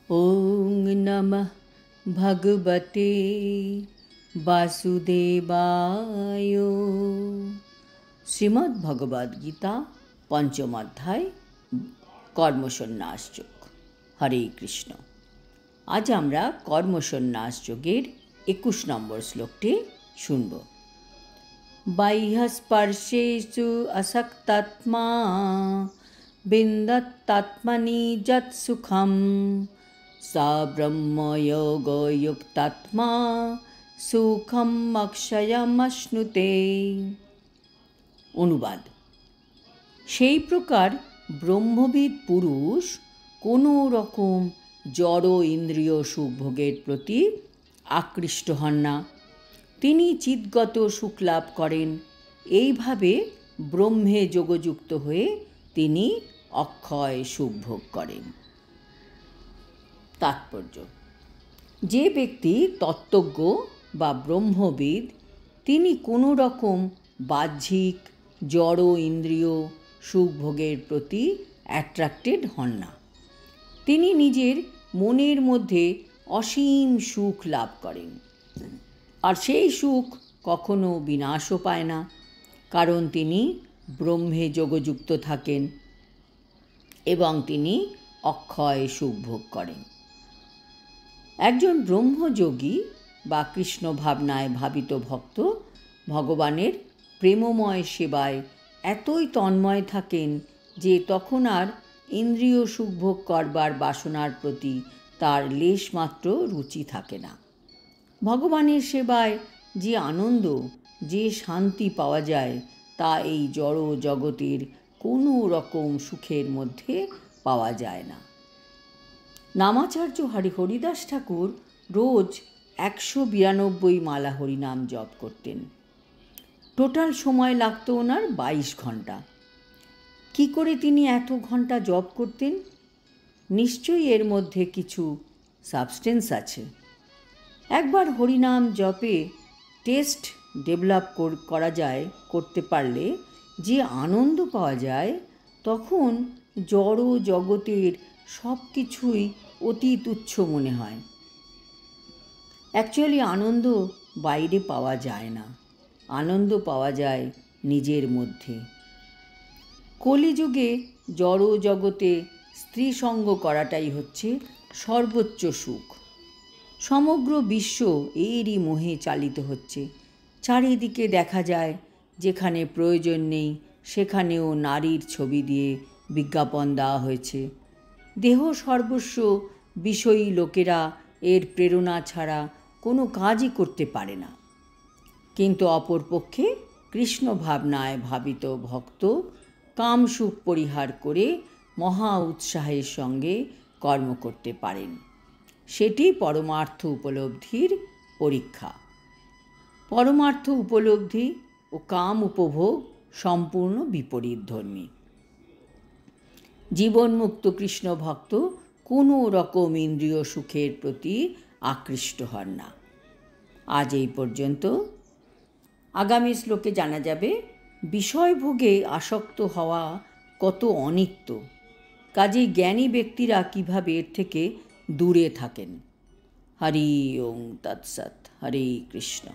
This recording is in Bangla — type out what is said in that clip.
ওং নমঃ ভগবতে বাসুদেবায়। শ্রীমদ্ ভগবদ্ গীতা পঞ্চম অধ্যায় কর্মসন্ন্যাস যোগ। হরে কৃষ্ণ। আজ আমরা কর্মসন্ন্যাস যোগের 21 নম্বর শ্লোকটি শুনব। বাহ্যস্পর্শেষু আসক্তাত্মা বিন্দত্তাত্মনি যৎ সুখম সা ব্রহ্মযোগযুক্তাত্মা সুখম অক্ষয়মশ্নুতে। অনুবাদ: সেই প্রকার ব্রহ্মবিদ পুরুষ কোনো রকম জড় ইন্দ্রিয় সুখভোগের প্রতি আকৃষ্ট হন না, তিনি চিৎগত সুখ লাভ করেন। এইভাবে ব্রহ্মে যোগযুক্ত হয়ে তিনি অক্ষয় সুখ ভোগ করেন। তাৎপর্য: যে ব্যক্তি তত্ত্বজ্ঞ বা ব্রহ্মবিদ, তিনি কোনো রকম বাহ্যিক জড় ইন্দ্রিয় সুখভোগের প্রতি অ্যাট্রাক্টেড হন না। তিনি নিজের মনের মধ্যে অসীম সুখ লাভ করেন, আর সেই সুখ কখনো বিনাশও পায় না, কারণ তিনি ব্রহ্মে যোগযুক্ত থাকেন এবং তিনি অক্ষয় সুখ ভোগ করেন। একজন ব্রহ্মযোগী বা কৃষ্ণ ভাবনায় ভাবিত ভক্ত ভগবানের প্রেমময় সেবায় এতই তন্ময় থাকেন যে তখন আর ইন্দ্রিয় সুখভোগ করবার বাসনার প্রতি তার লেশমাত্র রুচি থাকে না। ভগবানের সেবায় যে আনন্দ, যে শান্তি পাওয়া যায়, তা এই জড় জগতের কোনো রকম সুখের মধ্যে পাওয়া যায় না। নামাচার্য হরিদাস ঠাকুর রোজ 192 মালা হরিনাম জপ করতেন। টোটাল সময় লাগত ওনার 22 ঘন্টা। কি করে তিনি এত ঘন্টা জপ করতেন? নিশ্চয়ই এর মধ্যে কিছু সাবস্টেন্স আছে। একবার হরিনাম জপে টেস্ট ডেভেলপ করতে পারলে যে আনন্দ পাওয়া যায়, তখন জড় জগতের সব কিছুই অতি তুচ্ছ মনে হয়। অ্যাকচুয়ালি আনন্দ বাইরে পাওয়া যায় না, আনন্দ পাওয়া যায় নিজের মধ্যে। কলিযুগে জড় জগতে স্ত্রী সঙ্গ করাটাই হচ্ছে সর্বোচ্চ সুখ। সমগ্র বিশ্ব এরই মোহে চালিত হচ্ছে। চারিদিকে দেখা যায় যেখানে প্রয়োজন নেই সেখানেও নারীর ছবি দিয়ে বিজ্ঞাপন দেওয়া হয়েছে। দেহ সর্বস্ব বিষয়ী লোকেরা এর প্রেরণা ছাড়া কোনো কাজই করতে পারে না। কিন্তু অপরপক্ষে কৃষ্ণ ভাবনায় ভাবিত ভক্ত কামসুখ পরিহার করে মহা উৎসাহের সঙ্গে কর্ম করতে পারেন। সেটি পরমার্থ উপলব্ধির পরীক্ষা। পরমার্থ উপলব্ধি ও কাম উপভোগ সম্পূর্ণ বিপরীতধর্মী। জীবনমুক্ত কৃষ্ণ ভক্ত কোনো রকম ইন্দ্রিয় সুখের প্রতি আকৃষ্ট হন না। আজ এই পর্যন্ত। আগামী শ্লোকে জানা যাবে বিষয়ভোগে আসক্ত হওয়া কত অনিত্য, কাজেই জ্ঞানী ব্যক্তিরা কিভাবে এর থেকে দূরে থাকেন। হরি ওং তৎসৎ। হরে কৃষ্ণ।